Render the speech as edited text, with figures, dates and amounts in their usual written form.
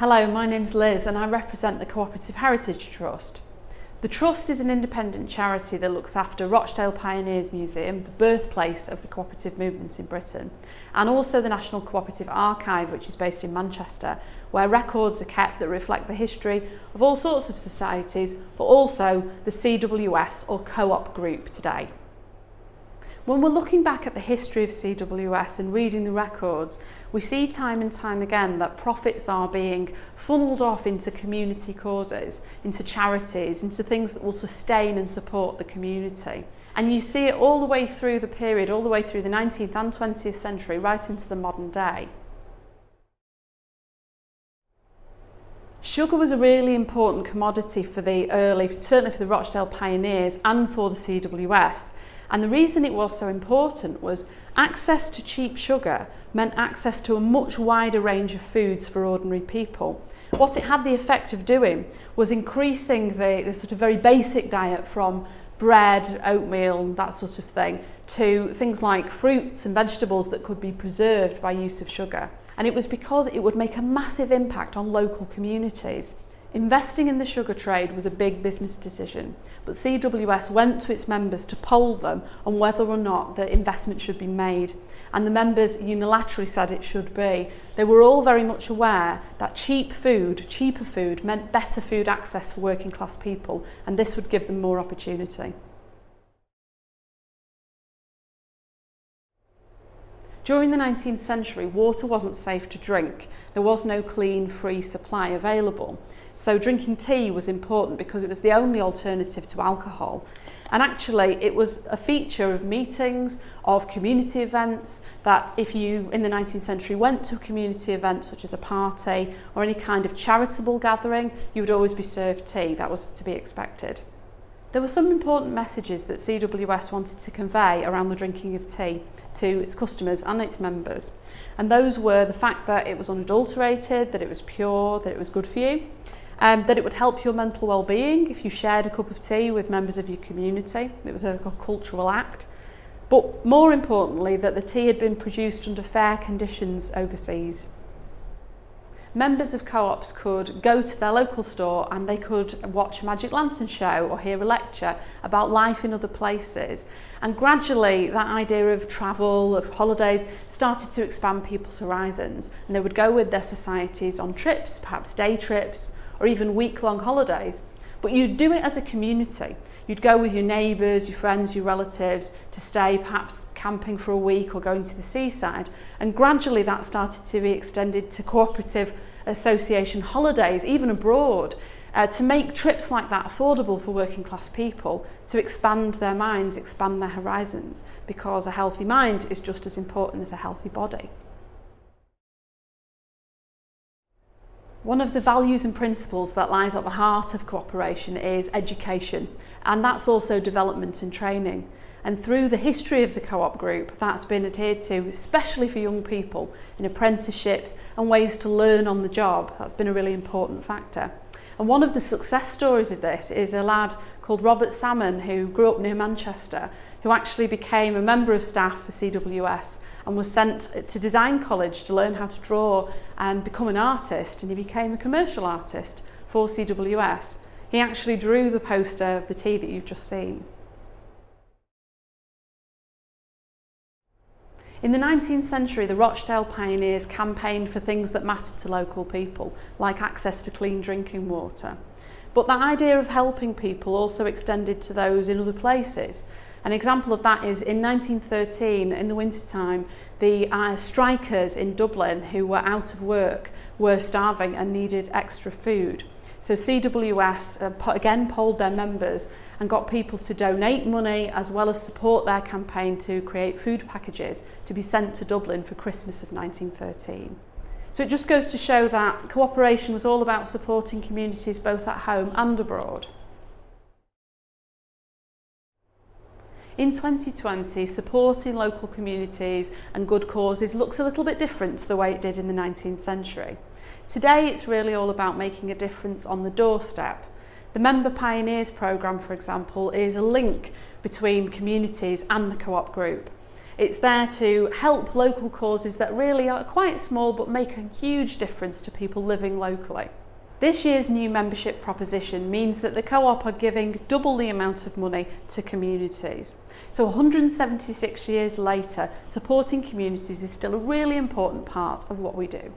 Hello, my name's Liz and I represent the Co-operative Heritage Trust. The Trust is an independent charity that looks after Rochdale Pioneers Museum, the birthplace of the cooperative movement in Britain, and also the National Cooperative Archive, which is based in Manchester, where records are kept that reflect the history of all sorts of societies, but also the CWS or co-op group today. When we're looking back at the history of CWS and reading the records, we see time and time again that profits are being funneled off into community causes, into charities, into things that will sustain and support the community. And you see it all the way through the period, all the way through the 19th and 20th century, right into the modern day. Sugar was a really important commodity for the certainly for the Rochdale Pioneers and for the CWS. And the reason it was so important was access to cheap sugar meant access to a much wider range of foods for ordinary people. What it had the effect of doing was increasing the sort of very basic diet from bread, oatmeal, that sort of thing, to things like fruits and vegetables that could be preserved by use of sugar. And it was because it would make a massive impact on local communities. Investing in the sugar trade was a big business decision, but CWS went to its members to poll them on whether or not the investment should be made, and the members unilaterally said it should be. They were all very much aware that cheaper food meant better food access for working class people, and this would give them more opportunity. During the 19th century, water wasn't safe to drink. There was no clean, free supply available. So drinking tea was important because it was the only alternative to alcohol. And actually, it was a feature of meetings, of community events, that if you, in the 19th century, went to a community event such as a party or any kind of charitable gathering, you would always be served tea. That was to be expected. There were some important messages that CWS wanted to convey around the drinking of tea to its customers and its members. And those were the fact that it was unadulterated, that it was pure, that it was good for you, that it would help your mental well-being if you shared a cup of tea with members of your community. It was a cultural act. But more importantly, that the tea had been produced under fair conditions overseas. Members of co-ops could go to their local store and they could watch a magic lantern show or hear a lecture about life in other places. And gradually that idea of travel, of holidays, started to expand people's horizons. And they would go with their societies on trips, perhaps day trips, or even week-long holidays. But you'd do it as a community. You'd go with your neighbours, your friends, your relatives to stay perhaps camping for a week or going to the seaside. And gradually that started to be extended to cooperative association holidays, even abroad, to make trips like that affordable for working class people, to expand their minds, expand their horizons, because a healthy mind is just as important as a healthy body. One of the values and principles that lies at the heart of cooperation is education, and that's also development and training. And through the history of the co-op group, that's been adhered to, especially for young people, in apprenticeships and ways to learn on the job. That's been a really important factor. And one of the success stories of this is a lad called Robert Salmon, who grew up near Manchester, who actually became a member of staff for CWS and was sent to design college to learn how to draw and become an artist, and he became a commercial artist for CWS. He actually drew the poster of the tea that you've just seen. In the 19th century, the Rochdale Pioneers campaigned for things that mattered to local people, like access to clean drinking water. But that idea of helping people also extended to those in other places. An example of that is in 1913, in the wintertime, the strikers in Dublin who were out of work were starving and needed extra food. So CWS again polled their members and got people to donate money as well as support their campaign to create food packages to be sent to Dublin for Christmas of 1913. So it just goes to show that cooperation was all about supporting communities both at home and abroad. In 2020, supporting local communities and good causes looks a little bit different to the way it did in the 19th century. Today, it's really all about making a difference on the doorstep. The Member Pioneers programme, for example, is a link between communities and the co-op group. It's there to help local causes that really are quite small but make a huge difference to people living locally. This year's new membership proposition means that the Co-op are giving double the amount of money to communities. So 176 years later, supporting communities is still a really important part of what we do.